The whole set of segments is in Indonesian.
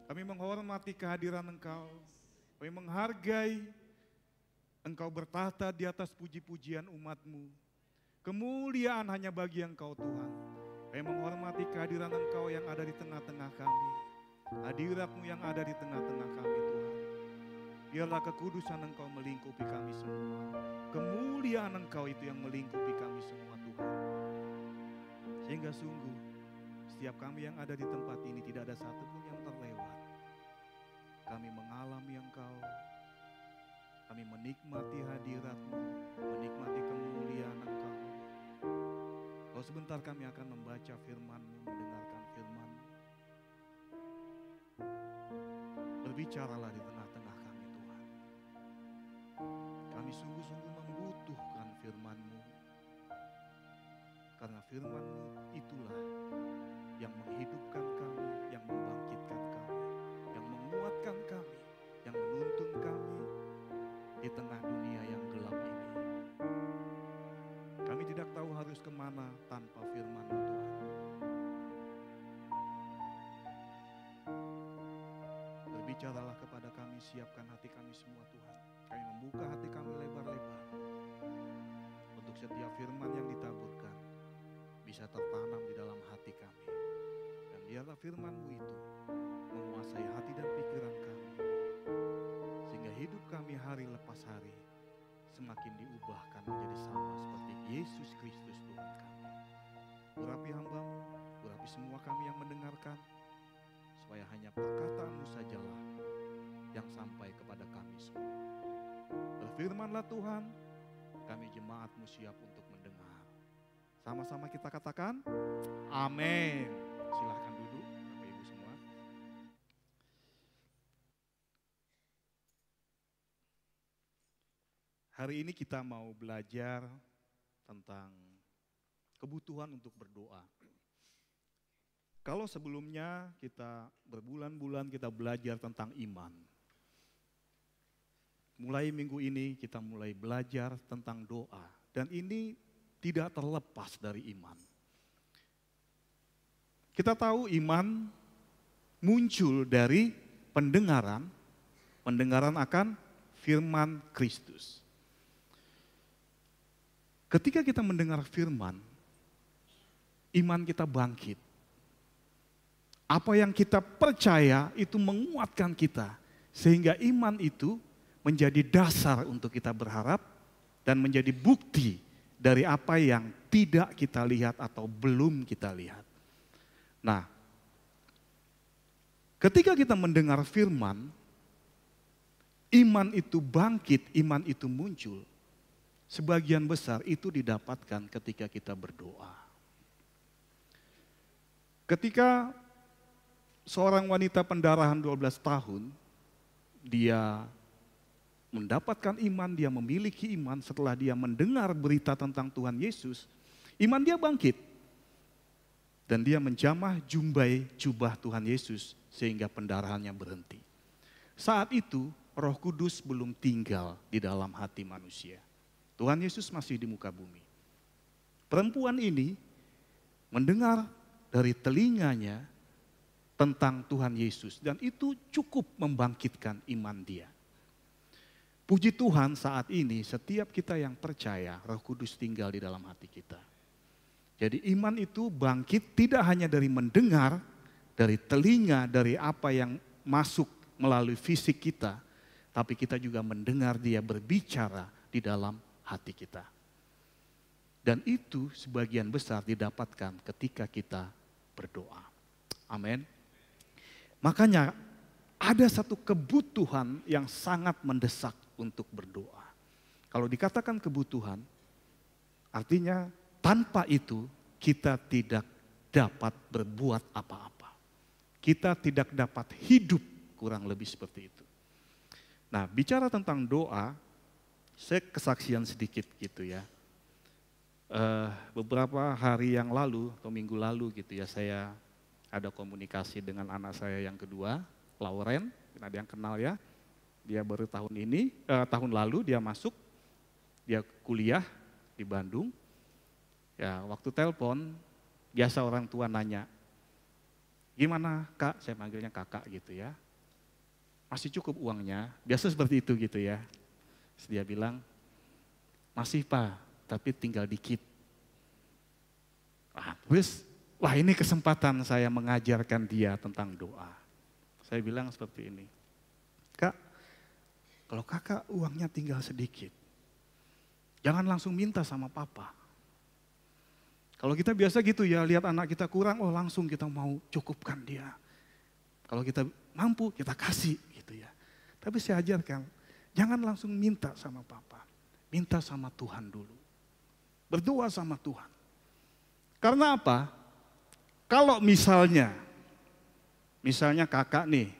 Kami menghormati kehadiran Engkau. Kami menghargai Engkau bertahta di atas puji-pujian umat-Mu. Kemuliaan hanya bagi Engkau Tuhan. Kami menghormati kehadiran Engkau yang ada di tengah-tengah kami. Hadirat-Mu yang ada di tengah-tengah kami Tuhan. Biarlah kekudusan Engkau melingkupi kami semua. Kemuliaan Engkau itu yang melingkupi kami semua Tuhan. Sehingga sungguh setiap kami yang ada di tempat ini tidak ada satupun yang terlewat. Kami mengalami Engkau, kami menikmati hadirat-Mu, menikmati kemuliaan Engkau. Kalau sebentar kami akan membaca firman-Mu, mendengarkan firman-Mu. Berbicaralah di tengah-tengah kami Tuhan. Kami sungguh-sungguh membutuhkan firman-Mu. Karena firman-Mu itulah yang menghidupkan kami, yang membangkitkan kami, yang menguatkan kami, yang menuntun kami di tengah dunia yang gelap ini. Kami tidak tahu harus kemana tanpa firman-Mu Tuhan. Berbicaralah kepada kami, siapkan hati kami semua Tuhan. Kami membuka hati kami lebar-lebar untuk setiap firman yang ditaburkan bisa tertanam di dalam hati kami. Dan biarlah firman-Mu itu menguasai hati dan pikiran kami. Sehingga hidup kami hari lepas hari semakin diubahkan menjadi sama seperti Yesus Kristus Tuhan kami. Urapi hamba-Mu, urapi semua kami yang mendengarkan, supaya hanya perkataan-Mu sajalah yang sampai kepada kami semua. Berfirmanlah Tuhan, kami jemaat-Mu siap untuk mendengar. Sama-sama kita katakan, amin. Silahkan duduk Bapak Ibu semua. Hari ini kita mau belajar tentang kebutuhan untuk berdoa. Kalau sebelumnya kita berbulan-bulan kita belajar tentang iman. Mulai minggu ini kita mulai belajar tentang doa. Dan ini tidak terlepas dari iman. Kita tahu iman muncul dari pendengaran akan firman Kristus. Ketika kita mendengar firman, iman kita bangkit. Apa yang kita percaya itu menguatkan kita. Sehingga iman itu menjadi dasar untuk kita berharap dan menjadi bukti dari apa yang tidak kita lihat atau belum kita lihat. Nah, ketika kita mendengar firman, iman itu bangkit, iman itu muncul. Sebagian besar itu didapatkan ketika kita berdoa. Ketika seorang wanita pendarahan 12 tahun, dia mendapatkan iman, dia memiliki iman setelah dia mendengar berita tentang Tuhan Yesus. Iman dia bangkit. Dan dia menjamah jumbai jubah Tuhan Yesus sehingga pendarahannya berhenti. Saat itu Roh Kudus belum tinggal di dalam hati manusia. Tuhan Yesus masih di muka bumi. Perempuan ini mendengar dari telinganya tentang Tuhan Yesus. Dan itu cukup membangkitkan iman dia. Puji Tuhan saat ini setiap kita yang percaya Roh Kudus tinggal di dalam hati kita. Jadi iman itu bangkit tidak hanya dari mendengar, dari telinga, dari apa yang masuk melalui fisik kita. Tapi kita juga mendengar dia berbicara di dalam hati kita. Dan itu sebagian besar didapatkan ketika kita berdoa. Amin. Makanya ada satu kebutuhan yang sangat mendesak untuk berdoa. Kalau dikatakan kebutuhan, artinya tanpa itu kita tidak dapat berbuat apa-apa. Kita tidak dapat hidup, kurang lebih seperti itu. Nah, bicara tentang doa, saya kesaksian sedikit gitu ya. Beberapa hari yang lalu atau minggu lalu gitu ya, saya ada komunikasi dengan anak saya yang kedua, Lauren, ada yang kenal ya. Dia baru tahun lalu dia masuk, dia kuliah di Bandung. Ya, waktu telepon, biasa orang tua nanya, Gimana kak, saya panggilnya kakak gitu ya. Masih cukup uangnya, biasa seperti itu gitu ya. Terus dia bilang, masih pak, tapi tinggal dikit. Terus, wah ini kesempatan saya mengajarkan dia tentang doa. Saya bilang seperti ini, kak, kalau kakak uangnya tinggal sedikit, jangan langsung minta sama papa. Kalau kita biasa gitu ya, lihat anak kita kurang, oh langsung kita mau cukupkan dia. Kalau kita mampu, kita kasih gitu ya. Tapi saya ajarkan, jangan langsung minta sama papa. Minta sama Tuhan dulu. Berdoa sama Tuhan. Karena apa? Kalau misalnya kakak nih,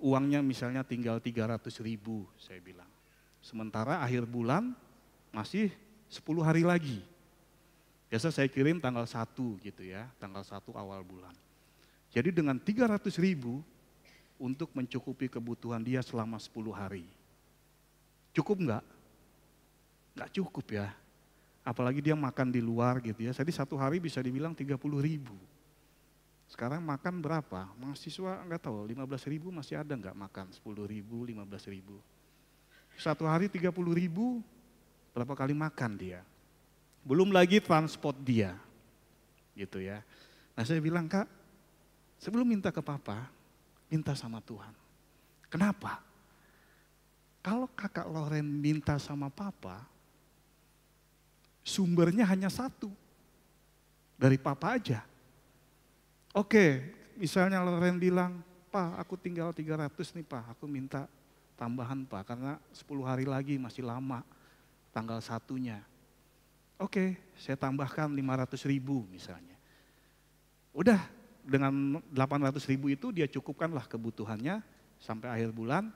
uangnya misalnya tinggal 300.000 saya bilang. Sementara akhir bulan masih 10 hari lagi. Biasa saya kirim tanggal 1 gitu ya, tanggal 1 awal bulan. Jadi dengan 300.000 untuk mencukupi kebutuhan dia selama 10 hari. Cukup enggak? Enggak cukup ya. Apalagi dia makan di luar gitu ya. Jadi satu hari bisa dibilang 30.000. Sekarang makan berapa? Mahasiswa enggak tahu, 15.000 masih ada enggak makan? 10.000, 15.000. Satu hari 30.000, berapa kali makan dia? Belum lagi transport dia. Gitu ya. Nah saya bilang, kak, sebelum minta ke papa, minta sama Tuhan. Kenapa? Kalau kakak Loren minta sama papa, sumbernya hanya satu. Dari papa aja. Oke, misalnya Loren bilang, pak aku tinggal 300 nih pak, aku minta tambahan pak, karena 10 hari lagi masih lama, tanggal 1-nya. Oke, saya tambahkan 500.000 misalnya. Udah, dengan 800.000 itu dia cukupkanlah kebutuhannya sampai akhir bulan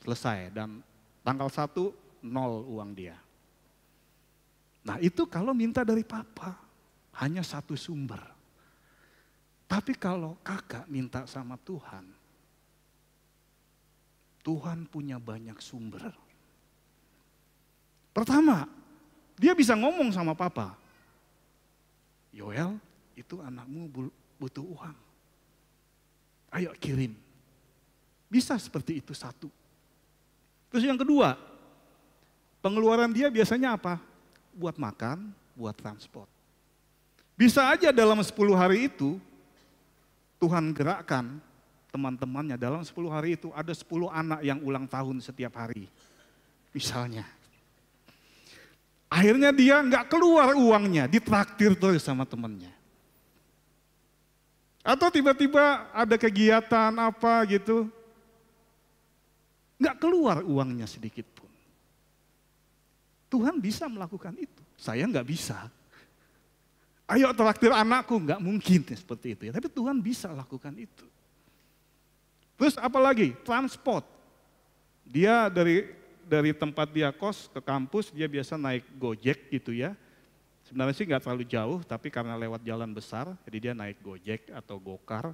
selesai. Dan tanggal 1, 0 uang dia. Nah itu kalau minta dari papa, hanya satu sumber. Tapi kalau kakak minta sama Tuhan, Tuhan punya banyak sumber. Pertama, dia bisa ngomong sama papa, Yoel, itu anakmu butuh uang. Ayo kirim. Bisa seperti itu satu. Terus yang kedua, pengeluaran dia biasanya apa? Buat makan, buat transport. Bisa aja dalam 10 hari itu, Tuhan gerakkan teman-temannya. Dalam 10 hari itu ada 10 anak yang ulang tahun setiap hari. Misalnya. Akhirnya dia nggak keluar uangnya, ditraktir terus sama temannya. Atau tiba-tiba ada kegiatan apa gitu, nggak keluar uangnya sedikit pun. Tuhan bisa melakukan itu, saya nggak bisa. Ayo traktir anakku, nggak mungkin seperti itu ya. Tapi Tuhan bisa lakukan itu. Terus apalagi transport, dia dari tempat dia kos ke kampus, dia biasa naik Gojek gitu ya. Sebenarnya sih nggak terlalu jauh, tapi karena lewat jalan besar, jadi dia naik Gojek atau Gokar.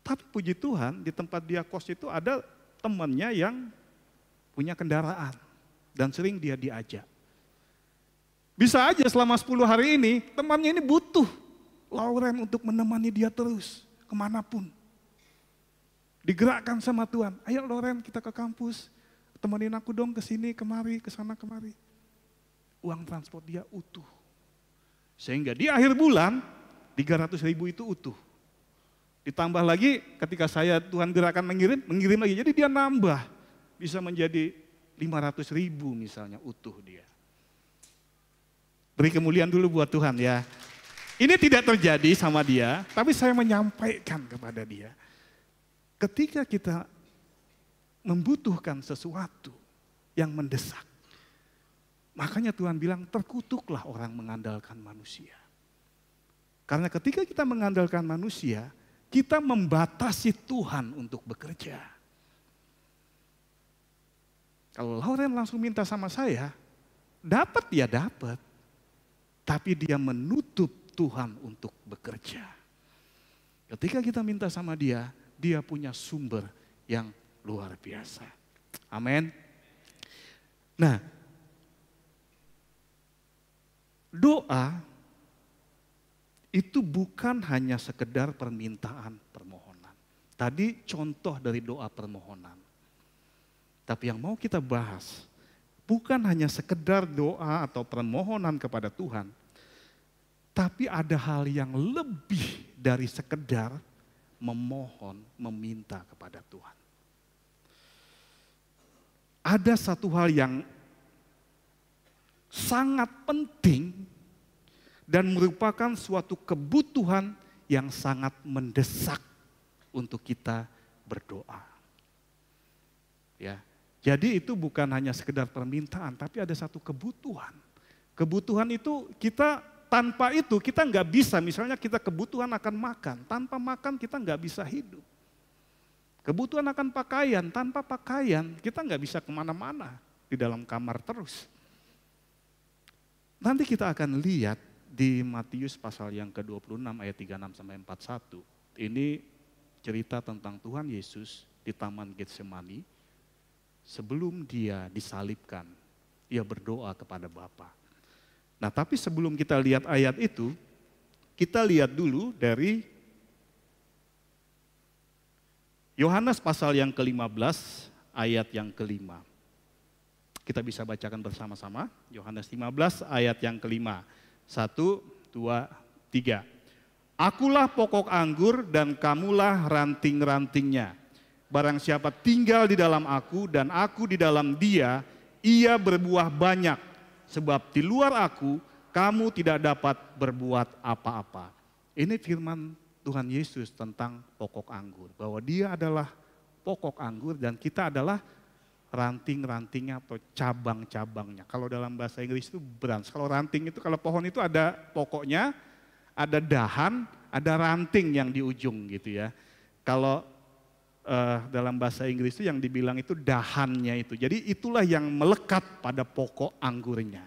Tapi puji Tuhan, di tempat dia kos itu ada temannya yang punya kendaraan. Dan sering dia diajak. Bisa aja selama 10 hari ini, temannya ini butuh Lauren untuk menemani dia terus, kemanapun. Digerakkan sama Tuhan, ayo Loren kita ke kampus, temenin aku dong ke sini, kemari, ke sana, kemari. Uang transport dia utuh. Sehingga di akhir bulan, 300.000 itu utuh. Ditambah lagi ketika Tuhan gerakan mengirim lagi, jadi dia nambah. Bisa menjadi 500.000 misalnya utuh dia. Beri kemuliaan dulu buat Tuhan ya. Ini tidak terjadi sama dia, tapi saya menyampaikan kepada dia. Ketika kita membutuhkan sesuatu yang mendesak, makanya Tuhan bilang terkutuklah orang mengandalkan manusia. Karena ketika kita mengandalkan manusia, kita membatasi Tuhan untuk bekerja. Kalau Lauren langsung minta sama saya, dapat dia dapat. Tapi dia menutup Tuhan untuk bekerja. Ketika kita minta sama dia, dia punya sumber yang luar biasa. Amin. Nah, doa itu bukan hanya sekedar permintaan permohonan. Tadi contoh dari doa permohonan. Tapi yang mau kita bahas, bukan hanya sekedar doa atau permohonan kepada Tuhan, tapi ada hal yang lebih dari sekedar memohon, meminta kepada Tuhan. Ada satu hal yang sangat penting dan merupakan suatu kebutuhan yang sangat mendesak untuk kita berdoa. Ya, jadi itu bukan hanya sekedar permintaan, tapi ada satu kebutuhan. Kebutuhan itu tanpa itu kita nggak bisa, misalnya kita kebutuhan akan makan, tanpa makan kita nggak bisa hidup. Kebutuhan akan pakaian, tanpa pakaian kita nggak bisa kemana-mana, di dalam kamar terus. Nanti kita akan lihat di Matius pasal yang ke-26 ayat 36 sampai 41. Ini cerita tentang Tuhan Yesus di Taman Getsemani. Sebelum dia disalibkan, ia berdoa kepada Bapa. Nah, tapi sebelum kita lihat ayat itu, kita lihat dulu dari Yohanes pasal yang ke-15 ayat yang ke-5. Kita bisa bacakan bersama-sama. Yohanes 15 ayat yang ke-5. 1, 2, 3. Akulah pokok anggur dan kamulah ranting-rantingnya. Barang siapa tinggal di dalam aku dan aku di dalam dia, ia berbuah banyak. Sebab di luar aku, kamu tidak dapat berbuat apa-apa. Ini firman Tuhan Yesus tentang pokok anggur. Bahwa dia adalah pokok anggur dan kita adalah ranting-rantingnya atau cabang-cabangnya. Kalau dalam bahasa Inggris itu branch. Kalau ranting itu, kalau pohon itu ada pokoknya, ada dahan, ada ranting yang di ujung gitu ya. Kalau dalam bahasa Inggris itu yang dibilang itu dahannya itu. Jadi itulah yang melekat pada pokok anggurnya.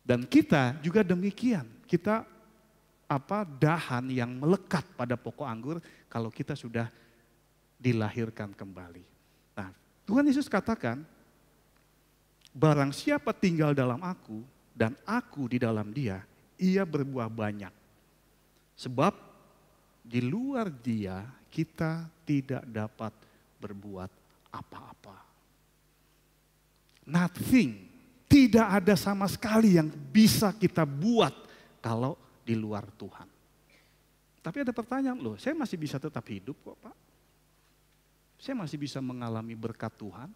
Dan kita juga demikian. Kita dahan yang melekat pada pokok anggur kalau kita sudah dilahirkan kembali. Nah, Tuhan Yesus katakan, barang siapa tinggal dalam aku dan aku di dalam dia, ia berbuah banyak. Sebab di luar dia kita tidak dapat berbuat apa-apa. Nothing, tidak ada sama sekali yang bisa kita buat kalau di luar Tuhan. Tapi ada pertanyaan, loh, saya masih bisa tetap hidup kok Pak. Saya masih bisa mengalami berkat Tuhan.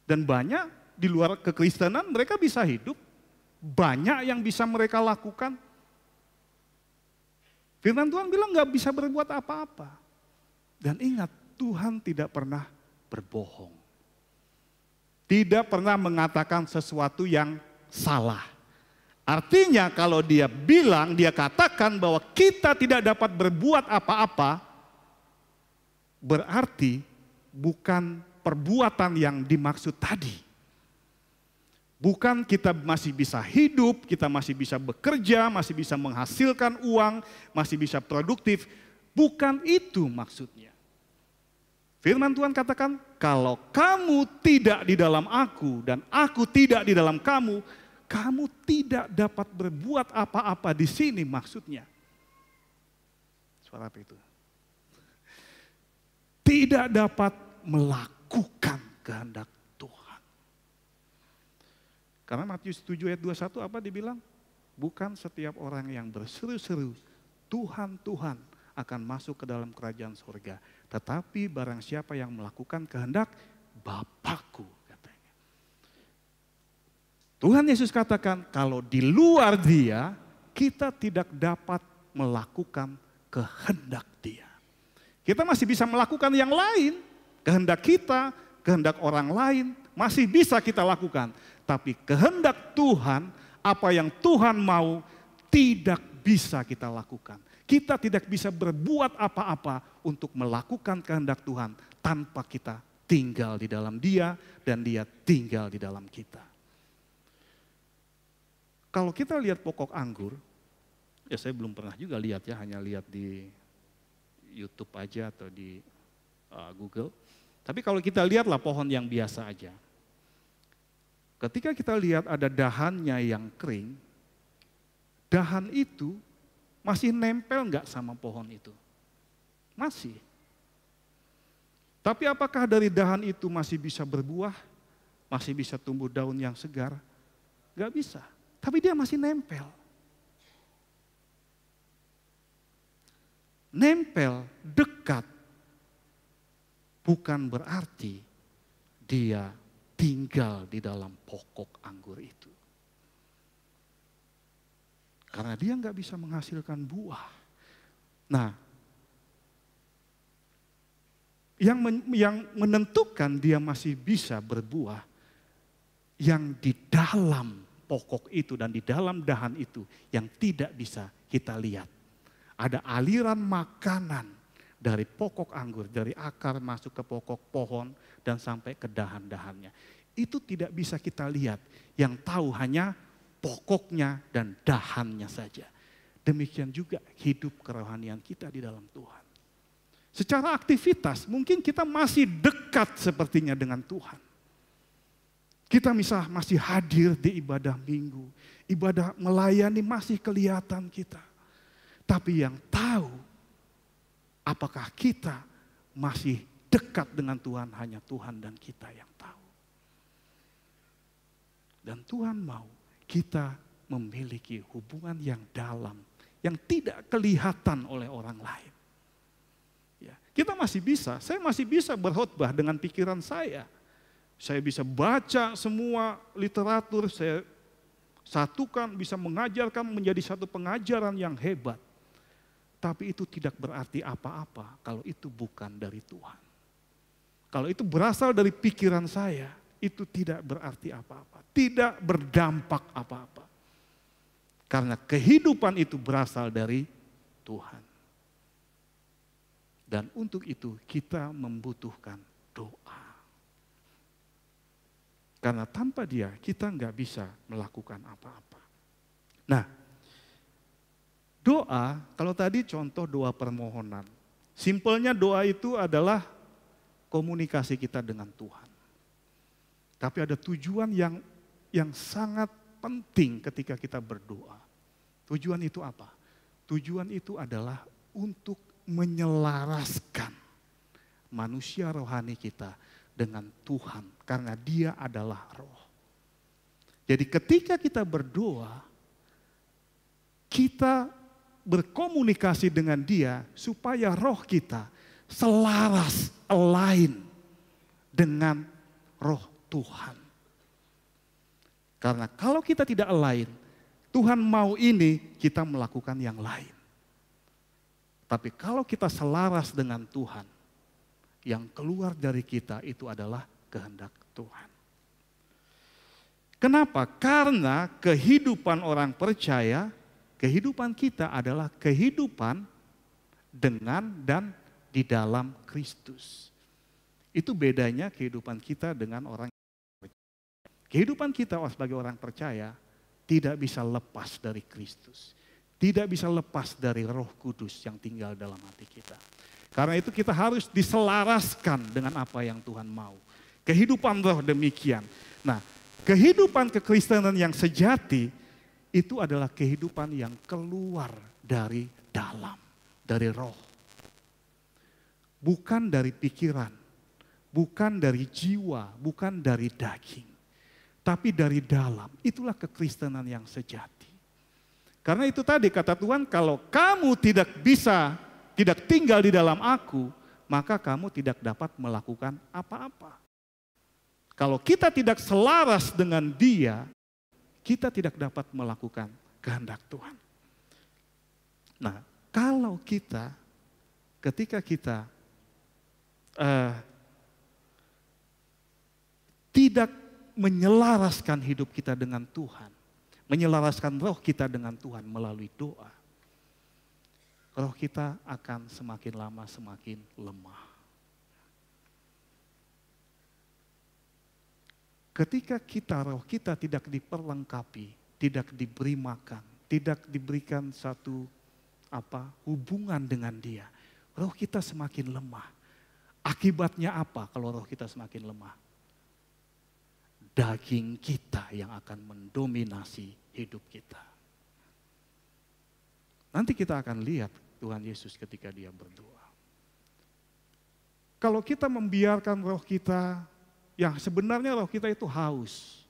Dan banyak di luar kekristenan mereka bisa hidup. Banyak yang bisa mereka lakukan. Firman Tuhan bilang gak bisa berbuat apa-apa. Dan ingat, Tuhan tidak pernah berbohong. Tidak pernah mengatakan sesuatu yang salah. Artinya kalau dia bilang, dia katakan bahwa kita tidak dapat berbuat apa-apa, berarti bukan perbuatan yang dimaksud tadi. Bukan kita masih bisa hidup, kita masih bisa bekerja, masih bisa menghasilkan uang, masih bisa produktif. Bukan itu maksudnya. Firman Tuhan katakan, kalau kamu tidak di dalam aku dan aku tidak di dalam kamu, kamu tidak dapat berbuat apa-apa di sini maksudnya. Suara apa itu? Tidak dapat melakukan kehendak Tuhan. Karena Matius 7 ayat 21 apa dibilang? Bukan setiap orang yang berseru-seru, Tuhan, Tuhan akan masuk ke dalam kerajaan surga. Tetapi barang siapa yang melakukan kehendak Bapakku, katanya. Tuhan Yesus katakan kalau di luar dia, kita tidak dapat melakukan kehendak dia. Kita masih bisa melakukan yang lain, kehendak kita, kehendak orang lain, masih bisa kita lakukan. Tapi kehendak Tuhan, apa yang Tuhan mau, tidak bisa kita lakukan. Kita tidak bisa berbuat apa-apa untuk melakukan kehendak Tuhan tanpa kita tinggal di dalam Dia dan Dia tinggal di dalam kita. Kalau kita lihat pokok anggur, ya saya belum pernah juga lihat ya, hanya lihat di YouTube aja atau di Google. Tapi kalau kita lihatlah pohon yang biasa aja. Ketika kita lihat ada dahannya yang kering, dahan itu masih nempel nggak sama pohon itu? Masih. Tapi apakah dari dahan itu masih bisa berbuah? Masih bisa tumbuh daun yang segar? Nggak bisa. Tapi dia masih nempel. Nempel, dekat, bukan berarti dia tinggal di dalam pokok anggur itu. Karena dia nggak bisa menghasilkan buah. Nah, yang menentukan dia masih bisa berbuah, yang di dalam pokok itu dan di dalam dahan itu yang tidak bisa kita lihat. Ada aliran makanan dari pokok anggur, dari akar masuk ke pokok pohon dan sampai ke dahan-dahannya. Itu tidak bisa kita lihat, yang tahu hanya pokoknya dan dahannya saja. Demikian juga hidup kerohanian kita di dalam Tuhan. Secara aktivitas mungkin kita masih dekat sepertinya dengan Tuhan. Kita masih hadir di ibadah minggu, ibadah melayani masih kelihatan kita. Tapi yang tahu apakah kita masih dekat dengan Tuhan, hanya Tuhan dan kita yang tahu. Dan Tuhan mau kita memiliki hubungan yang dalam, yang tidak kelihatan oleh orang lain. Ya, kita masih bisa, saya masih bisa berkhotbah dengan pikiran saya. Saya bisa baca semua literatur, saya satukan, bisa mengajarkan menjadi satu pengajaran yang hebat. Tapi itu tidak berarti apa-apa kalau itu bukan dari Tuhan. Kalau itu berasal dari pikiran saya, itu tidak berarti apa-apa. Tidak berdampak apa-apa. Karena kehidupan itu berasal dari Tuhan. Dan untuk itu kita membutuhkan doa. Karena tanpa dia kita nggak bisa melakukan apa-apa. Nah, doa, kalau tadi contoh doa permohonan. Simpelnya doa itu adalah komunikasi kita dengan Tuhan. Tapi ada tujuan yang sangat penting ketika kita berdoa. Tujuan itu apa? Tujuan itu adalah untuk menyelaraskan manusia rohani kita dengan Tuhan. Karena dia adalah roh. Jadi ketika kita berdoa, kita berkomunikasi dengan dia supaya roh kita selaras, align dengan roh Tuhan. Karena kalau kita tidak align, Tuhan mau ini, kita melakukan yang lain. Tapi kalau kita selaras dengan Tuhan, yang keluar dari kita itu adalah kehendak Tuhan. Kenapa? Karena kehidupan orang percaya, kehidupan kita adalah kehidupan dengan dan di dalam Kristus. Itu bedanya kehidupan kita dengan orang yang percaya. Kehidupan kita sebagai orang percaya tidak bisa lepas dari Kristus. Tidak bisa lepas dari Roh Kudus yang tinggal dalam hati kita. Karena itu kita harus diselaraskan dengan apa yang Tuhan mau. Kehidupan roh demikian. Nah, kehidupan kekristenan yang sejati itu adalah kehidupan yang keluar dari dalam, dari roh. Bukan dari pikiran, bukan dari jiwa, bukan dari daging. Tapi dari dalam, itulah kekristenan yang sejati. Karena itu tadi kata Tuhan, kalau kamu tidak tinggal di dalam aku, maka kamu tidak dapat melakukan apa-apa. Kalau kita tidak selaras dengan dia, kita tidak dapat melakukan kehendak Tuhan. Nah, kalau ketika kita tidak menyelaraskan hidup kita dengan Tuhan, menyelaraskan roh kita dengan Tuhan melalui doa, roh kita akan semakin lama semakin lemah. Ketika roh kita tidak diperlengkapi, tidak diberi makan, tidak diberikan satu hubungan dengan dia, roh kita semakin lemah. Akibatnya apa kalau roh kita semakin lemah? Daging kita yang akan mendominasi hidup kita. Nanti kita akan lihat Tuhan Yesus ketika dia berdoa. Kalau kita membiarkan roh kita, yang sebenarnya roh kita itu haus.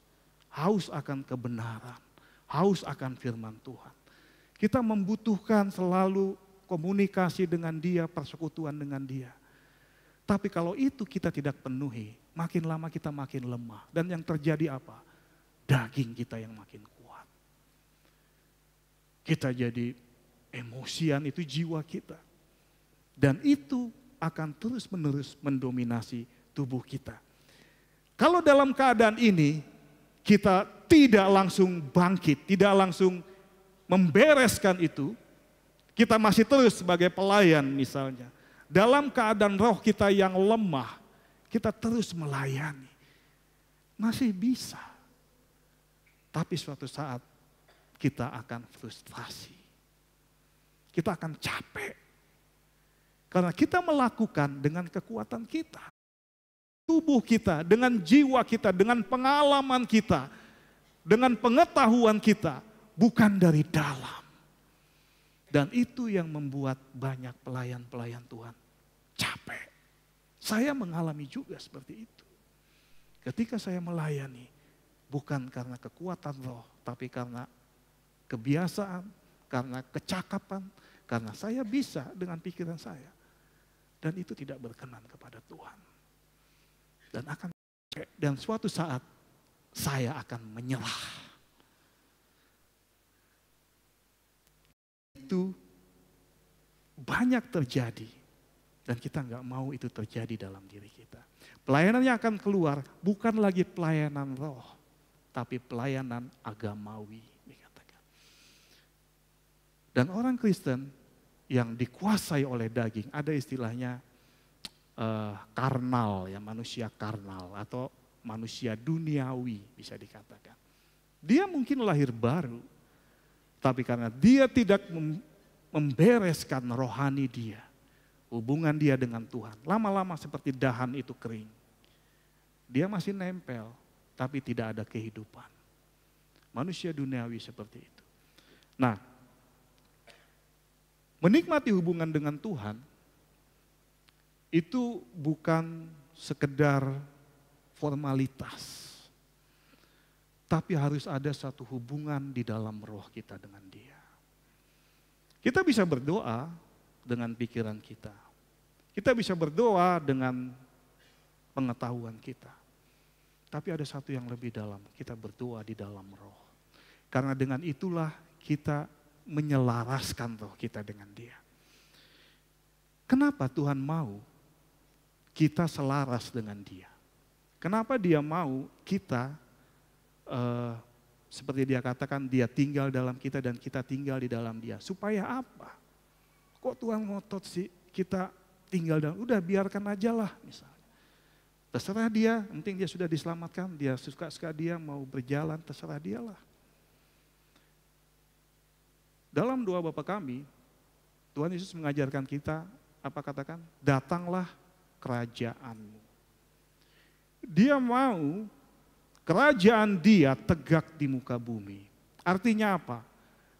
Haus akan kebenaran, haus akan firman Tuhan. Kita membutuhkan selalu komunikasi dengan dia, persekutuan dengan dia. Tapi kalau itu kita tidak penuhi, makin lama kita makin lemah. Dan yang terjadi apa? Daging kita yang makin kuat. Kita jadi emosian, itu jiwa kita. Dan itu akan terus-menerus mendominasi tubuh kita. Kalau dalam keadaan ini, kita tidak langsung bangkit, tidak langsung membereskan itu, kita masih terus sebagai pelayan misalnya. Dalam keadaan roh kita yang lemah, kita terus melayani. Masih bisa. Tapi suatu saat kita akan frustrasi. Kita akan capek. Karena kita melakukan dengan kekuatan kita. Tubuh kita, dengan jiwa kita, dengan pengalaman kita, dengan pengetahuan kita, bukan dari dalam. Dan itu yang membuat banyak pelayan-pelayan Tuhan capek. Saya mengalami juga seperti itu. Ketika saya melayani, bukan karena kekuatan roh, tapi karena kebiasaan, karena kecakapan, karena saya bisa dengan pikiran saya. Dan itu tidak berkenan kepada Tuhan. Dan suatu saat saya akan menyerah. Itu banyak terjadi dan kita nggak mau itu terjadi dalam diri kita. Pelayanan yang akan keluar bukan lagi pelayanan roh, tapi pelayanan agamawi dikatakan. Dan orang Kristen yang dikuasai oleh daging, ada istilahnya karnal, ya, manusia karnal atau manusia duniawi bisa dikatakan. Dia mungkin lahir baru, tapi karena dia tidak membereskan rohani dia, hubungan dia dengan Tuhan, lama-lama seperti dahan itu kering. Dia masih nempel, tapi tidak ada kehidupan. Manusia duniawi seperti itu. Nah, menikmati hubungan dengan Tuhan itu bukan sekedar formalitas. Tapi harus ada satu hubungan di dalam roh kita dengan Dia. Kita bisa berdoa dengan pikiran kita. Kita bisa berdoa dengan pengetahuan kita. Tapi ada satu yang lebih dalam, kita berdoa di dalam roh. Karena dengan itulah kita menyelaraskan roh kita dengan Dia. Kenapa Tuhan mau kita selaras dengan Dia? Kenapa Dia mau kita seperti Dia katakan, Dia tinggal dalam kita dan kita tinggal di dalam Dia. Supaya apa? Kok Tuhan ngotot sih kita tinggal dalam, udah biarkan aja lah misalnya. Terserah Dia, penting Dia sudah diselamatkan, Dia suka-suka Dia mau berjalan, terserah Dia lah. Dalam doa Bapa kami, Tuhan Yesus mengajarkan kita, apa katakan? Datanglah kerajaan-Mu. Dia mau kerajaan Dia tegak di muka bumi. Artinya apa?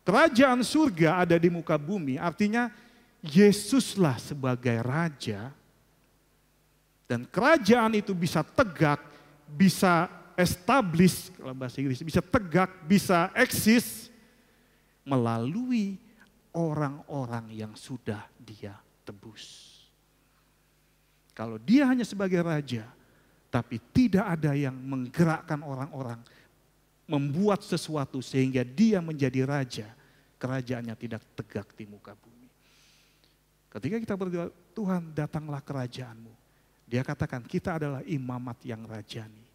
Kerajaan surga ada di muka bumi, artinya Yesuslah sebagai Raja. Dan kerajaan itu bisa tegak, bisa establish, kalau bahasa Inggris, bisa tegak, bisa eksis melalui orang-orang yang sudah Dia tebus. Kalau Dia hanya sebagai Raja, tapi tidak ada yang menggerakkan orang-orang, membuat sesuatu sehingga Dia menjadi Raja, kerajaannya tidak tegak di muka bumi. Ketika kita berdoa, Tuhan datanglah kerajaan-Mu. Dia katakan kita adalah imamat yang rajani.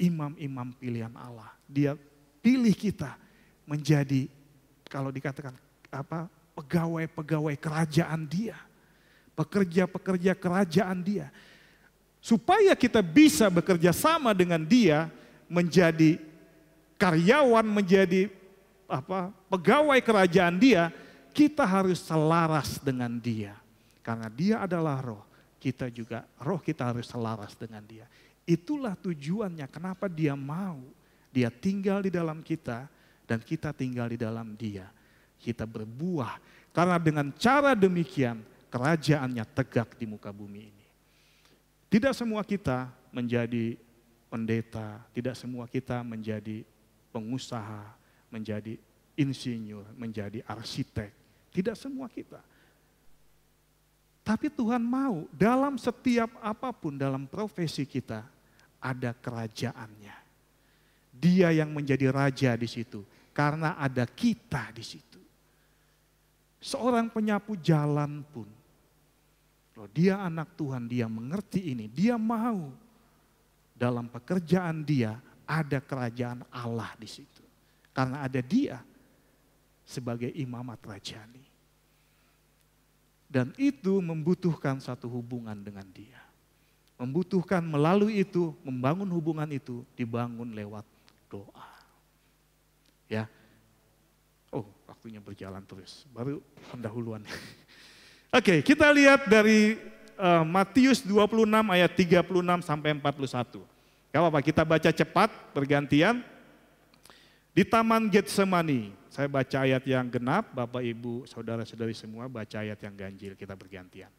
Imam-imam pilihan Allah. Dia pilih kita menjadi, kalau dikatakan apa, pegawai-pegawai kerajaan Dia. Pekerja-pekerja kerajaan Dia. Supaya kita bisa bekerja sama dengan Dia, menjadi karyawan, menjadi pegawai kerajaan Dia, kita harus selaras dengan Dia. Karena Dia adalah roh, kita juga, roh kita harus selaras dengan Dia. Itulah tujuannya kenapa Dia mau, Dia tinggal di dalam kita dan kita tinggal di dalam Dia. kita berbuah. Karena dengan cara demikian kerajaannya tegak di muka bumi ini. Tidak semua kita menjadi pendeta, tidak semua kita menjadi pengusaha, menjadi insinyur, menjadi arsitek. Tidak semua kita. Tapi Tuhan mau dalam setiap apapun dalam profesi kita ada kerajaannya. Dia yang menjadi raja di situ karena ada kita di situ. Seorang penyapu jalan pun, kalau dia anak Tuhan, dia mengerti ini, dia mau dalam pekerjaan dia ada kerajaan Allah di situ. Karena ada dia sebagai imamat rajani. Dan itu membutuhkan satu hubungan dengan dia. Membutuhkan melalui itu, membangun hubungan itu, dibangun lewat doa. Ya. Oh, waktunya berjalan terus. Baru pendahuluan. Oke, kita lihat dari Matius 26 ayat 36 sampai 41. Gak apa-apa, kita baca cepat, bergantian. Di Taman Getsemani, saya baca ayat yang genap, Bapak, Ibu, Saudara-saudari semua baca ayat yang ganjil, kita bergantian.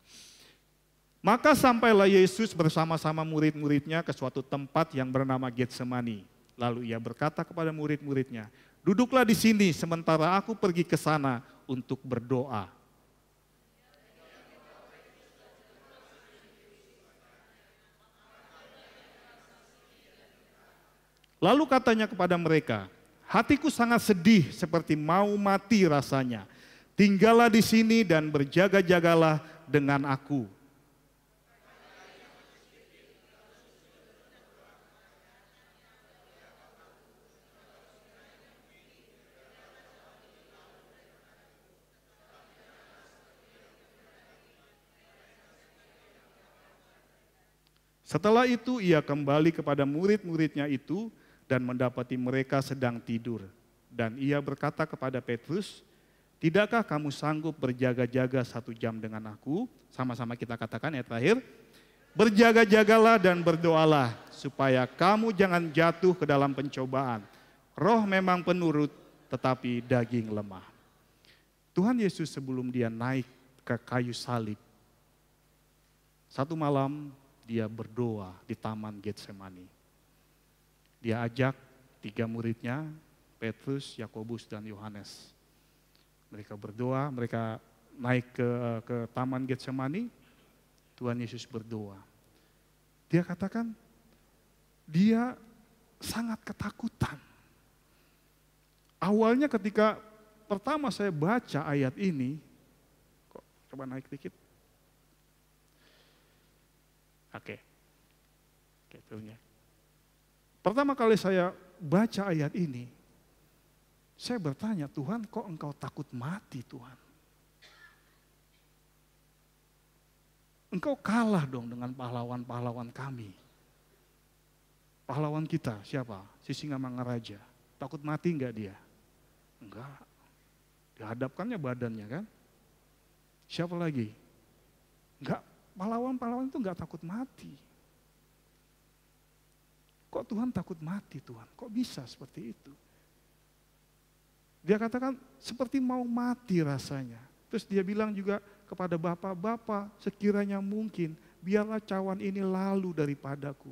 Maka sampailah Yesus bersama-sama murid-muridnya ke suatu tempat yang bernama Getsemani. Lalu ia berkata kepada murid-muridnya, duduklah di sini sementara aku pergi ke sana untuk berdoa. Lalu katanya kepada mereka, hatiku sangat sedih seperti mau mati rasanya. Tinggallah di sini dan berjaga-jagalah dengan aku. Setelah itu ia kembali kepada murid-muridnya itu dan mendapati mereka sedang tidur. Dan ia berkata kepada Petrus, tidakkah kamu sanggup berjaga-jaga 1 jam dengan aku? Sama-sama kita katakan ya terakhir. Berjaga-jagalah dan berdoalah supaya kamu jangan jatuh ke dalam pencobaan. Roh memang penurut tetapi daging lemah. Tuhan Yesus sebelum dia naik ke kayu salib, satu malam dia berdoa di Taman Getsemani. Dia ajak 3 muridnya, Petrus, Yakobus, dan Yohanes. Mereka berdoa, mereka naik ke Taman Getsemani, Tuhan Yesus berdoa. Dia katakan, dia sangat ketakutan. Awalnya ketika pertama saya baca ayat ini, kok coba naik dikit. Oke, turunnya. Pertama kali saya baca ayat ini, saya bertanya, Tuhan kok engkau takut mati Tuhan? Engkau kalah dong dengan pahlawan-pahlawan kami. Pahlawan kita siapa? Sisingamangaraja. Takut mati enggak dia? Enggak. Dihadapkannya badannya kan? Siapa lagi? Enggak. Pahlawan-pahlawan itu enggak takut mati. Kok Tuhan takut mati Tuhan? Kok bisa seperti itu? Dia katakan seperti mau mati rasanya. Terus dia bilang juga kepada bapak-bapak, sekiranya mungkin biarlah cawan ini lalu daripadaku.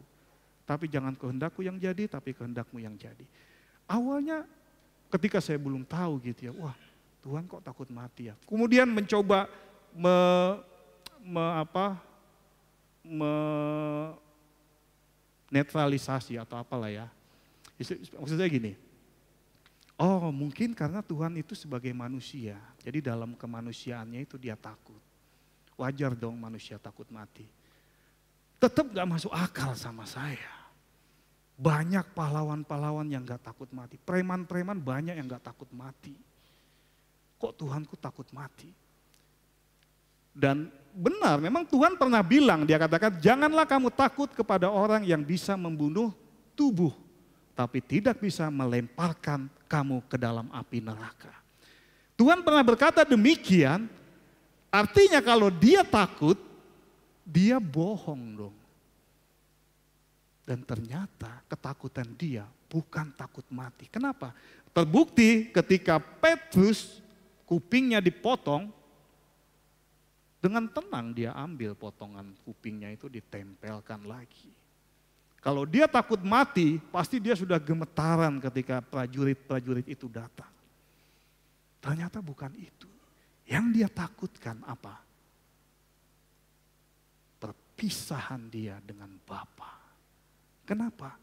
Tapi jangan kehendakku yang jadi, tapi kehendakmu yang jadi. Awalnya ketika saya belum tahu gitu ya, wah Tuhan kok takut mati ya. Kemudian mencoba netralisasi atau apalah ya. Maksudnya gini, oh mungkin karena Tuhan itu sebagai manusia, jadi dalam kemanusiaannya itu dia takut. Wajar dong manusia takut mati. Tetap gak masuk akal sama saya. Banyak pahlawan-pahlawan yang gak takut mati. Preman-preman banyak yang gak takut mati. Kok Tuhanku takut mati? Dan benar, memang Tuhan pernah bilang, dia katakan, janganlah kamu takut kepada orang yang bisa membunuh tubuh, tapi tidak bisa melemparkan kamu ke dalam api neraka. Tuhan pernah berkata demikian, artinya kalau dia takut, dia bohong dong. Dan ternyata ketakutan dia bukan takut mati. Kenapa? Terbukti ketika Petrus kupingnya dipotong, dengan tenang dia ambil potongan kupingnya itu ditempelkan lagi. Kalau dia takut mati, pasti dia sudah gemetaran ketika prajurit-prajurit itu datang. Ternyata bukan itu. Yang dia takutkan apa? Perpisahan dia dengan Bapa. Kenapa?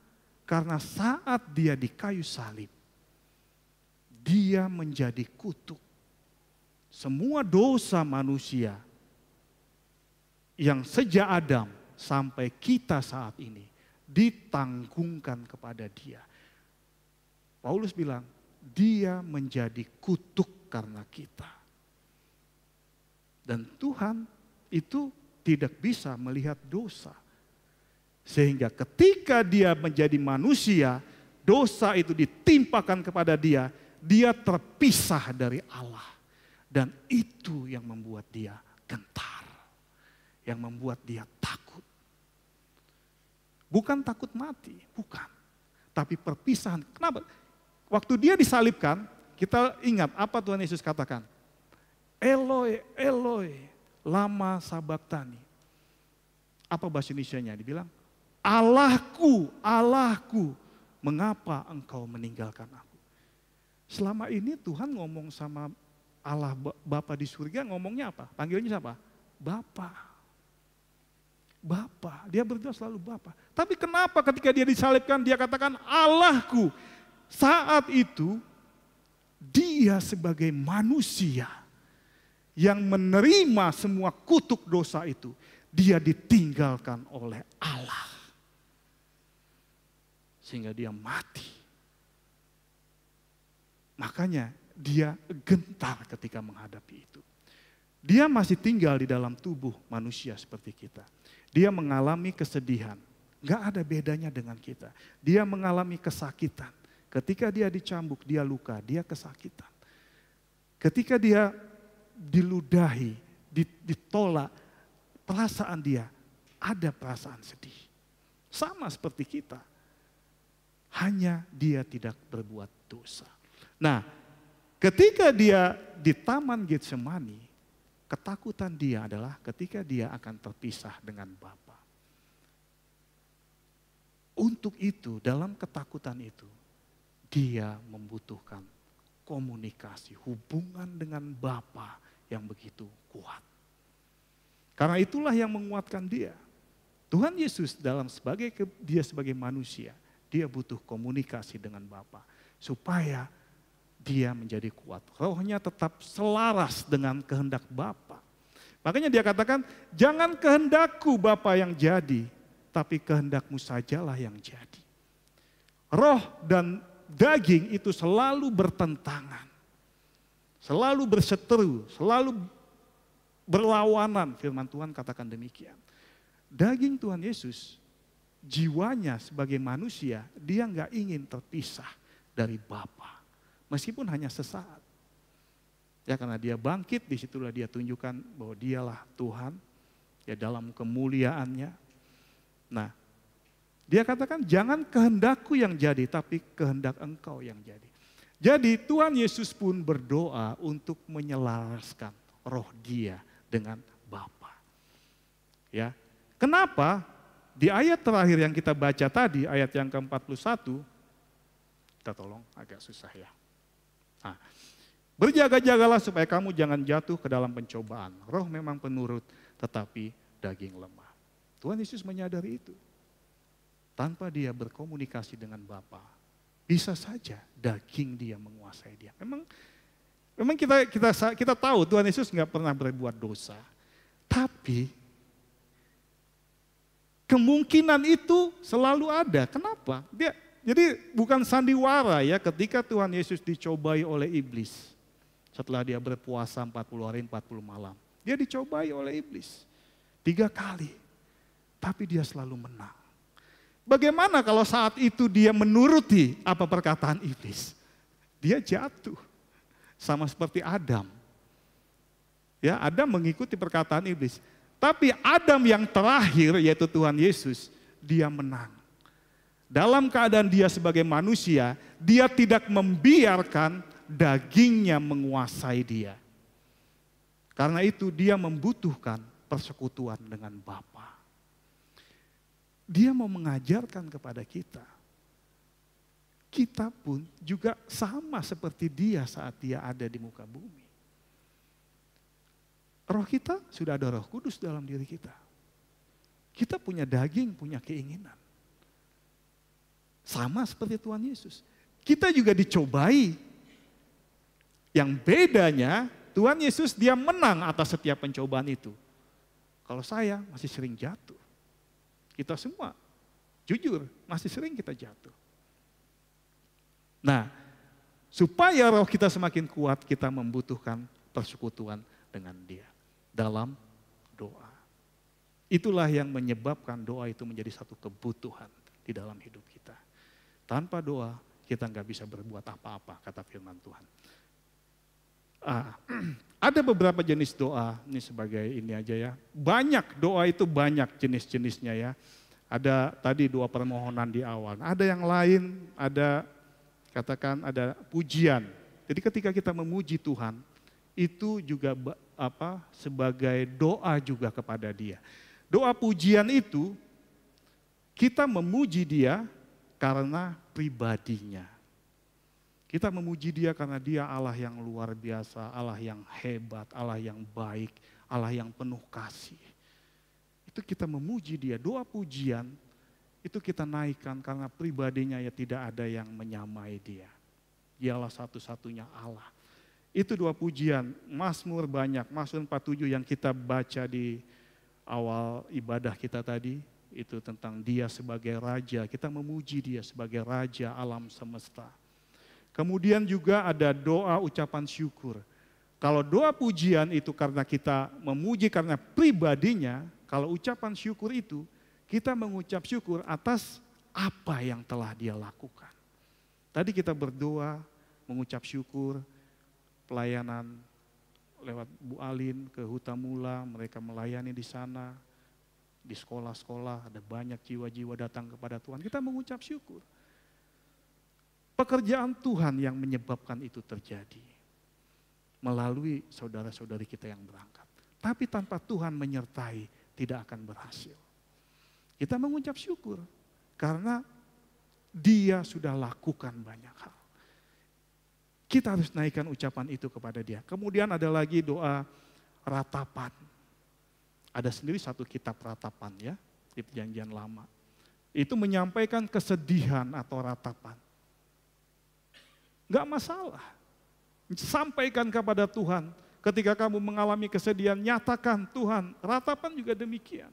Karena saat dia di kayu salib, dia menjadi kutuk. Semua dosa manusia yang sejak Adam sampai kita saat ini ditanggungkan kepada dia. Paulus bilang, dia menjadi kutuk karena kita. Dan Tuhan itu tidak bisa melihat dosa. Sehingga ketika dia menjadi manusia, dosa itu ditimpakan kepada dia, dia terpisah dari Allah. Dan itu yang membuat dia gentar. Yang membuat dia takut. Bukan takut mati, bukan. Tapi perpisahan. Kenapa? Waktu dia disalibkan, kita ingat apa Tuhan Yesus katakan. Eloi, Eloi, lama sabachthani. Apa bahasa Indonesianya? Dibilang, Allahku, Allahku, mengapa engkau meninggalkan aku? Selama ini Tuhan ngomong sama Allah Bapa di surga, ngomongnya apa? Panggilnya siapa? Bapa. Bapa, dia berdoa selalu Bapa. Tapi kenapa ketika dia disalibkan dia katakan Allahku? Saat itu dia sebagai manusia yang menerima semua kutuk dosa itu, dia ditinggalkan oleh Allah. Sehingga dia mati. Makanya dia gentar ketika menghadapi itu. Dia masih tinggal di dalam tubuh manusia seperti kita. Dia mengalami kesedihan, gak ada bedanya dengan kita. Dia mengalami kesakitan. Ketika dia dicambuk, dia luka, dia kesakitan. Ketika dia diludahi, ditolak, perasaan dia ada perasaan sedih. Sama seperti kita. Hanya dia tidak berbuat dosa. Nah, ketika dia di Taman Getsemani, ketakutan dia adalah ketika dia akan terpisah dengan Bapa. Untuk itu, dalam ketakutan itu, dia membutuhkan komunikasi, hubungan dengan Bapa yang begitu kuat. Karena itulah yang menguatkan dia. Tuhan Yesus dia sebagai manusia, dia butuh komunikasi dengan Bapa supaya dia menjadi kuat. Rohnya tetap selaras dengan kehendak Bapa. Makanya dia katakan, jangan kehendakku Bapa yang jadi, tapi kehendakmu sajalah yang jadi. Roh dan daging itu selalu bertentangan. Selalu berseteru, selalu berlawanan. Firman Tuhan katakan demikian. Daging Tuhan Yesus, jiwanya sebagai manusia, dia nggak ingin terpisah dari Bapa. Meskipun hanya sesaat. Ya karena dia bangkit, disitulah dia tunjukkan bahwa dialah Tuhan. Ya dalam kemuliaannya. Nah, dia katakan jangan kehendakku yang jadi, tapi kehendak engkau yang jadi. Jadi Tuhan Yesus pun berdoa untuk menyelaraskan roh dia dengan Bapa. Ya, kenapa? Di ayat terakhir yang kita baca tadi, ayat yang ke-41, kita tolong agak susah ya. Nah, berjaga-jagalah supaya kamu jangan jatuh ke dalam pencobaan. Roh memang penurut, tetapi daging lemah. Tuhan Yesus menyadari itu. Tanpa dia berkomunikasi dengan Bapa, bisa saja daging dia menguasai dia. Memang kita tahu Tuhan Yesus nggak pernah berbuat dosa, tapi kemungkinan itu selalu ada. Kenapa? Jadi bukan sandiwara ya ketika Tuhan Yesus dicobai oleh iblis. Setelah dia berpuasa 40 hari 40 malam. Dia dicobai oleh iblis 3 kali. Tapi dia selalu menang. Bagaimana kalau saat itu dia menuruti apa perkataan iblis? Dia jatuh. Sama seperti Adam. Ya, Adam mengikuti perkataan iblis. Tapi Adam yang terakhir yaitu Tuhan Yesus, dia menang. Dalam keadaan dia sebagai manusia, dia tidak membiarkan dagingnya menguasai dia. Karena itu dia membutuhkan persekutuan dengan Bapa. Dia mau mengajarkan kepada kita. Kita pun juga sama seperti dia saat dia ada di muka bumi. Roh kita sudah ada Roh Kudus dalam diri kita. Kita punya daging, punya keinginan. Sama seperti Tuhan Yesus. Kita juga dicobai. Yang bedanya Tuhan Yesus dia menang atas setiap pencobaan itu. Kalau saya masih sering jatuh. Kita semua jujur masih sering kita jatuh. Nah, supaya roh kita semakin kuat, kita membutuhkan persekutuan dengan dia dalam doa. Itulah yang menyebabkan doa itu menjadi satu kebutuhan di dalam hidup kita. Tanpa doa kita nggak bisa berbuat apa-apa, kata firman Tuhan. Ada beberapa jenis doa, ini sebagai ini aja ya. Banyak doa itu banyak jenis-jenisnya ya. Ada tadi doa permohonan di awal. Ada yang lain, ada katakan ada pujian. Jadi ketika kita memuji Tuhan, itu juga sebagai doa juga kepada Dia. Doa pujian itu kita memuji Dia karena pribadinya. Kita memuji Dia karena Dia Allah yang luar biasa, Allah yang hebat, Allah yang baik, Allah yang penuh kasih. Itu kita memuji Dia. Doa pujian itu kita naikkan karena pribadinya ya tidak ada yang menyamai Dia. Dialah satu-satunya Allah. Itu doa pujian. Mazmur banyak, Mazmur 47 yang kita baca di awal ibadah kita tadi, itu tentang Dia sebagai Raja. Kita memuji Dia sebagai Raja alam semesta. Kemudian juga ada doa ucapan syukur. Kalau doa pujian itu karena kita memuji karena pribadinya, kalau ucapan syukur itu kita mengucap syukur atas apa yang telah Dia lakukan. Tadi kita berdoa, mengucap syukur, pelayanan lewat Bu Alin ke Hutamula, mereka melayani di sana, di sekolah-sekolah ada banyak jiwa-jiwa datang kepada Tuhan. Kita mengucap syukur. Pekerjaan Tuhan yang menyebabkan itu terjadi melalui saudara-saudari kita yang berangkat. Tapi tanpa Tuhan menyertai tidak akan berhasil. Kita mengucap syukur karena Dia sudah lakukan banyak hal. Kita harus naikkan ucapan itu kepada Dia. Kemudian ada lagi doa ratapan. Ada sendiri satu kitab ratapan ya di Perjanjian Lama. Itu menyampaikan kesedihan atau ratapan. Enggak masalah. Sampaikan kepada Tuhan. Ketika kamu mengalami kesedihan, nyatakan Tuhan. Ratapan juga demikian.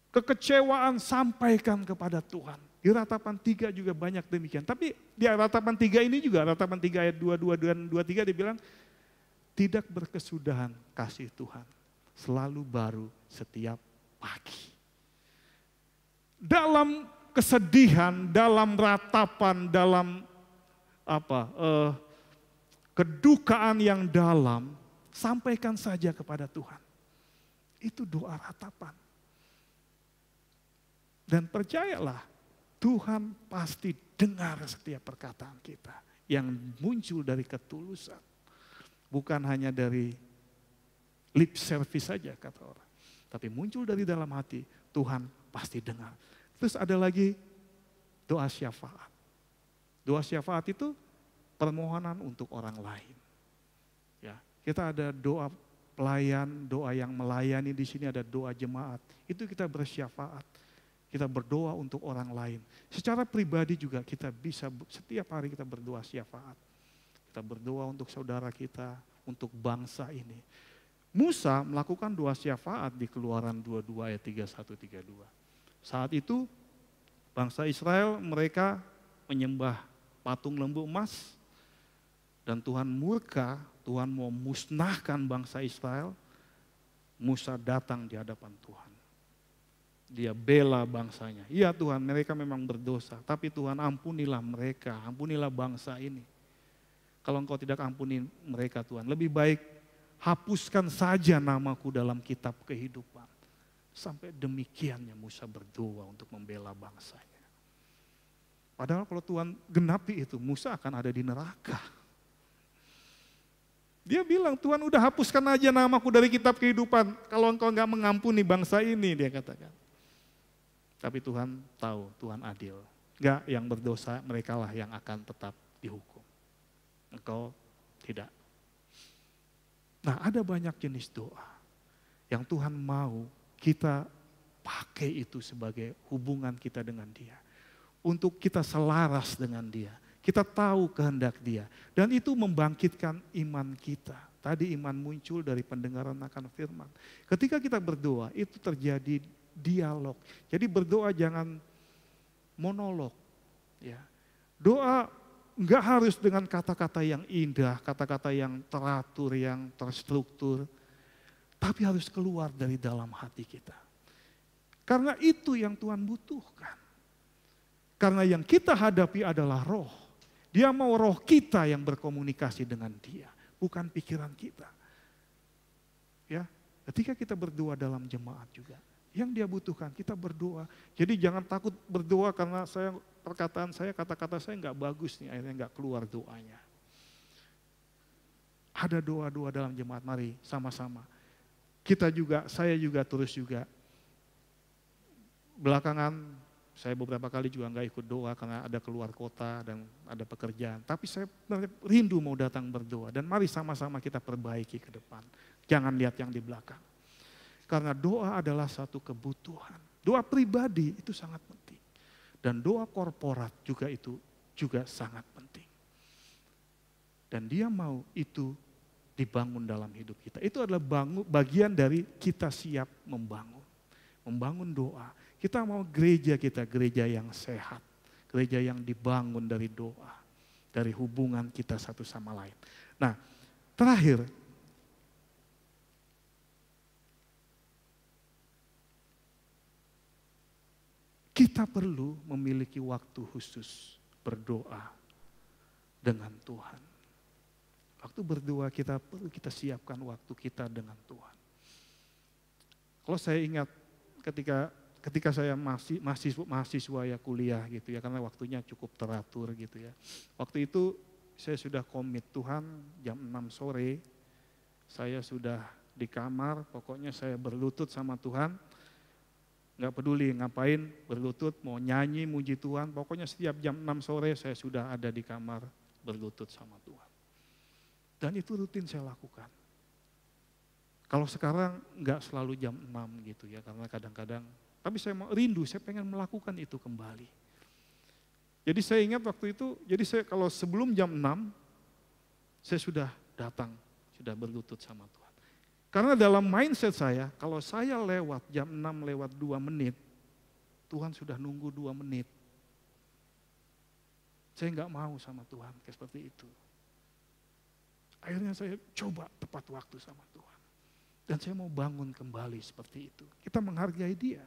Kekecewaan sampaikan kepada Tuhan. Di ratapan 3 juga banyak demikian. Tapi di ratapan 3 ini juga, ratapan 3 ayat 22 dan 23 dibilang, tidak berkesudahan kasih Tuhan. Selalu baru setiap pagi. Dalam kesedihan, dalam ratapan, dalam kedukaan yang dalam, sampaikan saja kepada Tuhan. Itu doa ratapan. Dan percayalah, Tuhan pasti dengar setiap perkataan kita yang muncul dari ketulusan. Bukan hanya dari lip service saja kata orang. Tapi muncul dari dalam hati, Tuhan pasti dengar. Terus ada lagi doa syafaat. Doa syafaat itu permohonan untuk orang lain. Ya, kita ada doa pelayan, doa yang melayani di sini ada doa jemaat. Itu kita bersyafaat. Kita berdoa untuk orang lain. Secara pribadi juga kita bisa setiap hari kita berdoa syafaat. Kita berdoa untuk saudara kita, untuk bangsa ini. Musa melakukan doa syafaat di Keluaran 22 ayat 31-32. Saat itu bangsa Israel mereka menyembah patung lembu emas dan Tuhan murka, Tuhan mau musnahkan bangsa Israel. Musa datang di hadapan Tuhan. Dia bela bangsanya. Iya Tuhan, mereka memang berdosa, tapi Tuhan ampunilah mereka, ampunilah bangsa ini. Kalau Engkau tidak ampuni mereka Tuhan, lebih baik hapuskan saja namaku dalam kitab kehidupan. Sampai demikiannya Musa berdoa untuk membela bangsanya. Padahal kalau Tuhan genapi itu, Musa akan ada di neraka. Dia bilang, Tuhan udah hapuskan aja namaku dari kitab kehidupan. Kalau engkau nggak mengampuni bangsa ini, dia katakan. Tapi Tuhan tahu, Tuhan adil. Enggak, yang berdosa mereka lah yang akan tetap dihukum. Engkau tidak. Nah, ada banyak jenis doa yang Tuhan mau kita pakai itu sebagai hubungan kita dengan Dia. Untuk kita selaras dengan Dia. Kita tahu kehendak Dia. Dan itu membangkitkan iman kita. Tadi iman muncul dari pendengaran akan firman. Ketika kita berdoa, itu terjadi dialog. Jadi berdoa jangan monolog. Ya. Doa enggak harus dengan kata-kata yang indah, kata-kata yang teratur, yang terstruktur. Tapi harus keluar dari dalam hati kita. Karena itu yang Tuhan butuhkan. Karena yang kita hadapi adalah roh. Dia mau roh kita yang berkomunikasi dengan Dia, bukan pikiran kita. Ya, ketika kita berdoa dalam jemaat juga, yang Dia butuhkan kita berdoa. Jadi jangan takut berdoa karena perkataan saya, kata-kata saya nggak bagus nih, akhirnya nggak keluar doanya. Ada doa-doa dalam jemaat, mari sama-sama. Saya juga terus juga. Belakangan saya beberapa kali juga nggak ikut doa karena ada keluar kota dan ada pekerjaan. Tapi saya rindu mau datang berdoa dan mari sama-sama kita perbaiki ke depan. Jangan lihat yang di belakang. Karena doa adalah satu kebutuhan. Doa pribadi itu sangat penting. Dan doa korporat juga itu juga sangat penting. Dan Dia mau itu dibangun dalam hidup kita. Itu adalah bagian dari kita siap membangun. Membangun doa. Kita mau gereja kita, gereja yang sehat. Gereja yang dibangun dari doa. Dari hubungan kita satu sama lain. Nah, terakhir. Kita perlu memiliki waktu khusus berdoa dengan Tuhan. Waktu berdoa kita perlu kita siapkan waktu kita dengan Tuhan. Kalau saya ingat ketika saya mahasiswa ya kuliah gitu ya, karena waktunya cukup teratur gitu ya. Waktu itu saya sudah komit, Tuhan jam 6 sore saya sudah di kamar, pokoknya saya berlutut sama Tuhan. Gak peduli ngapain, berlutut, mau nyanyi, muji Tuhan, pokoknya setiap jam 6 sore saya sudah ada di kamar berlutut sama Tuhan. Dan itu rutin saya lakukan. Kalau sekarang gak selalu jam 6 gitu ya, karena kadang-kadang, tapi saya mau rindu, saya pengen melakukan itu kembali. Jadi saya ingat waktu itu, kalau sebelum jam 6, saya sudah datang, sudah berlutut sama Tuhan. Karena dalam mindset saya, kalau saya lewat jam 6 lewat 2 menit, Tuhan sudah nunggu 2 menit. Saya nggak mau sama Tuhan kayak seperti itu. Akhirnya saya coba tepat waktu sama Tuhan. Dan saya mau bangun kembali seperti itu. Kita menghargai Dia.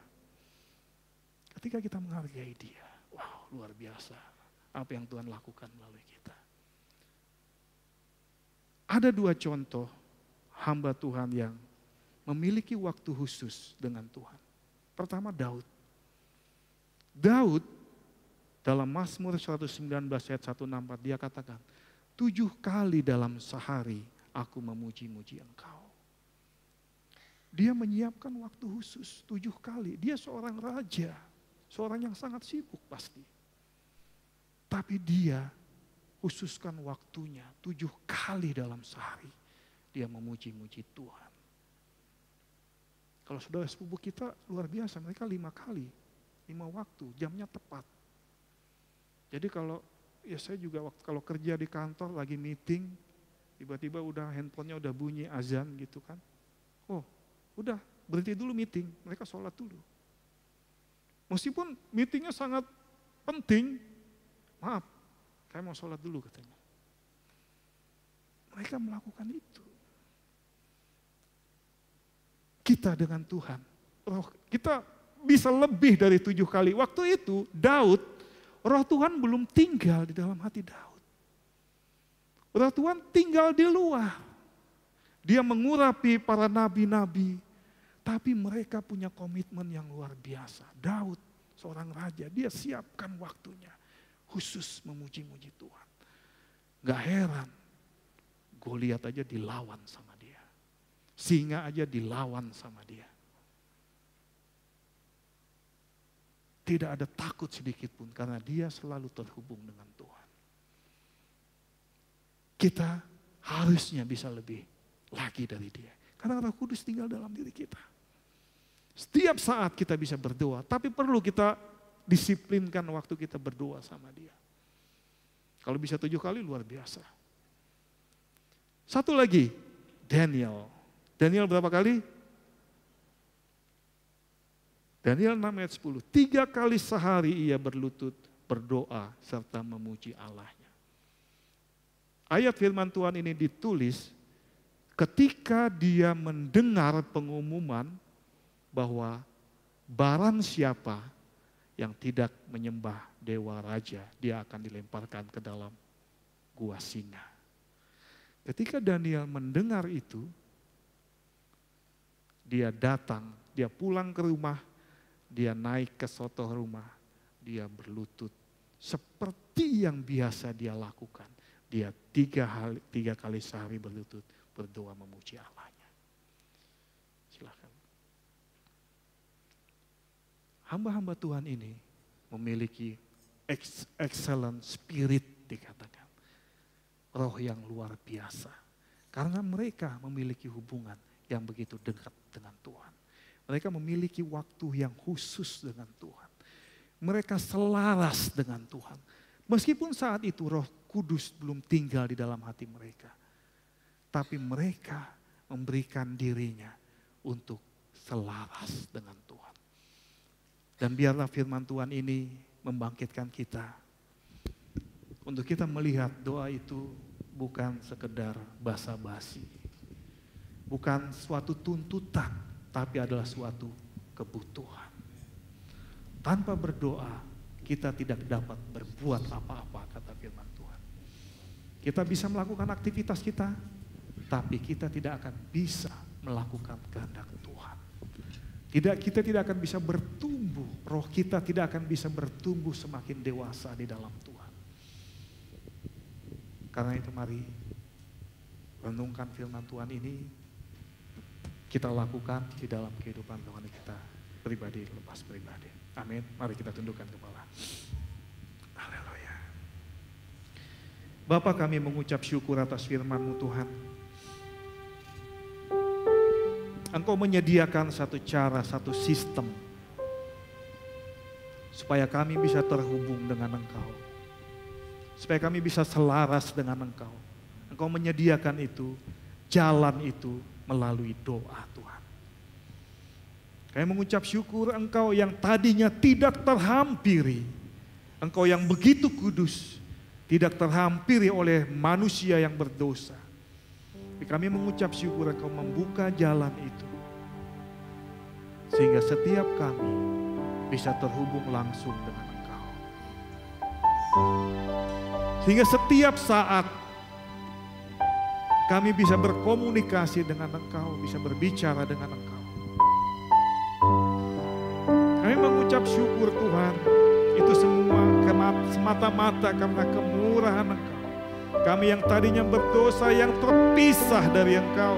Ketika kita menghargai Dia, wow, luar biasa apa yang Tuhan lakukan melalui kita. Ada 2 contoh hamba Tuhan yang memiliki waktu khusus dengan Tuhan. Pertama Daud. Daud dalam Mazmur 119 ayat 164 dia katakan, 7 kali dalam sehari aku memuji-muji Engkau. Dia menyiapkan waktu khusus 7 kali. Dia seorang raja, seorang yang sangat sibuk pasti. Tapi dia khususkan waktunya 7 kali dalam sehari. Dia memuji-muji Tuhan. Kalau saudara sepupu kita luar biasa, mereka 5 kali, 5 waktu, jamnya tepat. Jadi saya juga kalau kerja di kantor lagi meeting, tiba-tiba udah handphonenya udah bunyi azan gitu kan. Oh, udah berhenti dulu meeting, mereka sholat dulu. Meskipun meetingnya sangat penting, maaf, saya mau sholat dulu katanya. Mereka melakukan itu. Kita dengan Tuhan, kita bisa lebih dari 7 kali. Waktu itu Daud, roh Tuhan belum tinggal di dalam hati Daud. Roh Tuhan tinggal di luar. Dia mengurapi para nabi-nabi, tapi mereka punya komitmen yang luar biasa. Daud, seorang raja, dia siapkan waktunya khusus memuji-muji Tuhan. Gak heran, Goliat aja dilawan sama dia. Singa aja dilawan sama dia. Tidak ada takut sedikit pun karena dia selalu terhubung dengan Tuhan. Kita harusnya bisa lebih lagi dari dia. Karena Roh Kudus tinggal dalam diri kita. Setiap saat kita bisa berdoa, tapi perlu kita disiplinkan waktu kita berdoa sama dia. Kalau bisa 7 kali luar biasa. Satu lagi, Daniel. Daniel berapa kali? Daniel 6 ayat 10. 3 kali sehari ia berlutut, berdoa, serta memuji Allahnya. Ayat firman Tuhan ini ditulis ketika dia mendengar pengumuman bahwa barang siapa yang tidak menyembah dewa raja, dia akan dilemparkan ke dalam gua singa. Ketika Daniel mendengar itu, dia datang, dia pulang ke rumah, dia naik ke sotoh rumah, dia berlutut seperti yang biasa dia lakukan. Dia 3 kali sehari berlutut, berdoa memuji Allahnya. Silakan. Hamba-hamba Tuhan ini memiliki excellent spirit dikatakan. Roh yang luar biasa. Karena mereka memiliki hubungan yang begitu dekat dengan Tuhan. Mereka memiliki waktu yang khusus dengan Tuhan. Mereka selaras dengan Tuhan. Meskipun saat itu Roh Kudus belum tinggal di dalam hati mereka. Tapi mereka memberikan dirinya untuk selaras dengan Tuhan. Dan biarlah firman Tuhan ini membangkitkan kita. Untuk kita melihat doa itu bukan sekedar basa-basi. Bukan suatu tuntutan, tapi adalah suatu kebutuhan. Tanpa berdoa, kita tidak dapat berbuat apa-apa, kata firman Tuhan. Kita bisa melakukan aktivitas kita, tapi kita tidak akan bisa melakukan kehendak Tuhan. Kita tidak akan bisa bertumbuh, roh kita tidak akan bisa bertumbuh semakin dewasa di dalam Tuhan. Karena itu mari renungkan firman Tuhan ini, kita lakukan di dalam kehidupan rohani kita pribadi lepas pribadi. Amin. Mari kita tundukkan kepala. Haleluya. Bapa, kami mengucap syukur atas firman-Mu Tuhan. Engkau menyediakan satu cara, satu sistem supaya kami bisa terhubung dengan Engkau. Supaya kami bisa selaras dengan Engkau. Engkau menyediakan itu, jalan itu melalui doa Tuhan. Kami mengucap syukur Engkau yang tadinya tidak terhampiri. Engkau yang begitu kudus, tidak terhampiri oleh manusia yang berdosa. Tapi kami mengucap syukur Engkau membuka jalan itu. Sehingga setiap kami bisa terhubung langsung dengan Engkau. Sehingga setiap saat kami bisa berkomunikasi dengan Engkau, bisa berbicara dengan Engkau. Kami mengucap syukur Tuhan, itu semua semata-mata karena kemurahan Engkau. Kami yang tadinya berdosa, yang terpisah dari Engkau,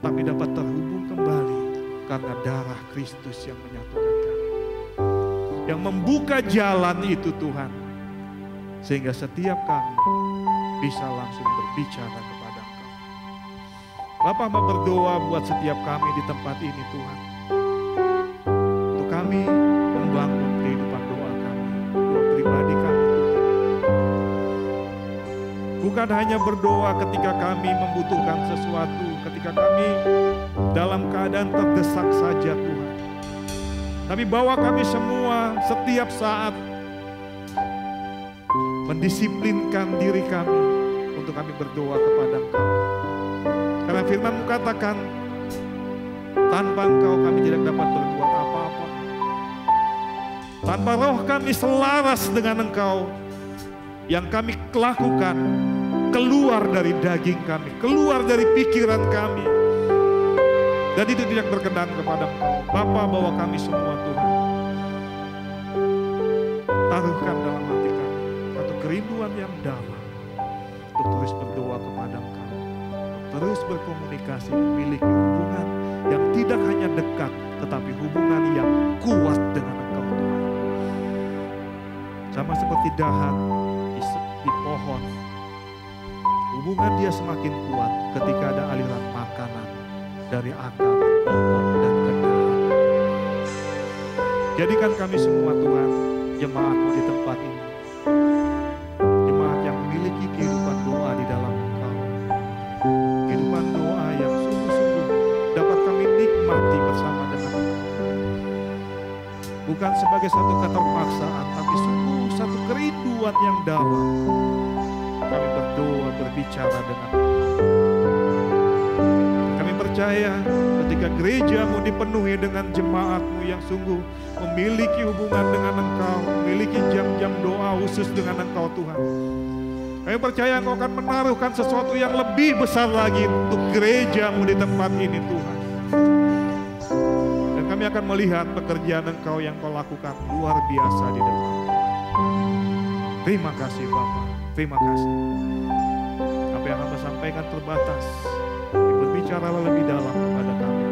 tapi dapat terhubung kembali karena darah Kristus yang menyatukan kami. Yang membuka jalan itu Tuhan, sehingga setiap kami bisa langsung berbicara kepada Engkau. Bapa mau berdoa buat setiap kami di tempat ini Tuhan. Untuk kami membangun kehidupan doa kami, doa pribadi kami. Bukan hanya berdoa ketika kami membutuhkan sesuatu, ketika kami dalam keadaan terdesak saja Tuhan. Tapi bawa kami semua setiap saat mendisiplinkan diri kami untuk kami berdoa kepada Engkau. Karena firman-Mu katakan, tanpa Engkau kami tidak dapat berbuat apa-apa. Tanpa roh kami selaras dengan Engkau, yang kami lakukan keluar dari daging kami, keluar dari pikiran kami. Dan itu tidak berkenan kepada Engkau. Bapa, bawa kami semua Tuhan. taruhkan dalam hati kami satu kerinduan yang dalam untuk terus berdoa kepada Engkau, untuk terus berkomunikasi, memiliki hubungan yang tidak hanya dekat, tetapi hubungan yang kuat dengan Engkau Tuhan. Sama seperti dahan di pohon, hubungan dia semakin kuat ketika ada aliran makanan dari akar, pokok, dan ke dahan. Jadikan kami semua Tuhan, jemaat-Mu di tempat ini, jemaat yang memiliki kehidupan doa di dalam Engkau, kehidupan doa yang sungguh-sungguh dapat kami nikmati bersama dengan Engkau. Bukan sebagai satu keterpaksaan, tapi sungguh satu kerinduan yang dalam. Kami berdoa, berbicara dengan Engkau. Kami percaya ketika gereja-Mu dipenuhi dengan jemaat-Mu yang sungguh memiliki hubungan dengan Engkau, memiliki jam-jam doa khusus dengan Engkau Tuhan. Kami percaya Engkau akan menaruhkan sesuatu yang lebih besar lagi untuk gereja-Mu di tempat ini Tuhan. Dan kami akan melihat pekerjaan Engkau yang Kau lakukan luar biasa di depan. Terima kasih Bapa, terima kasih. Apa yang Hamba sampaikan terbatas, berbicara lebih dalam kepada kami.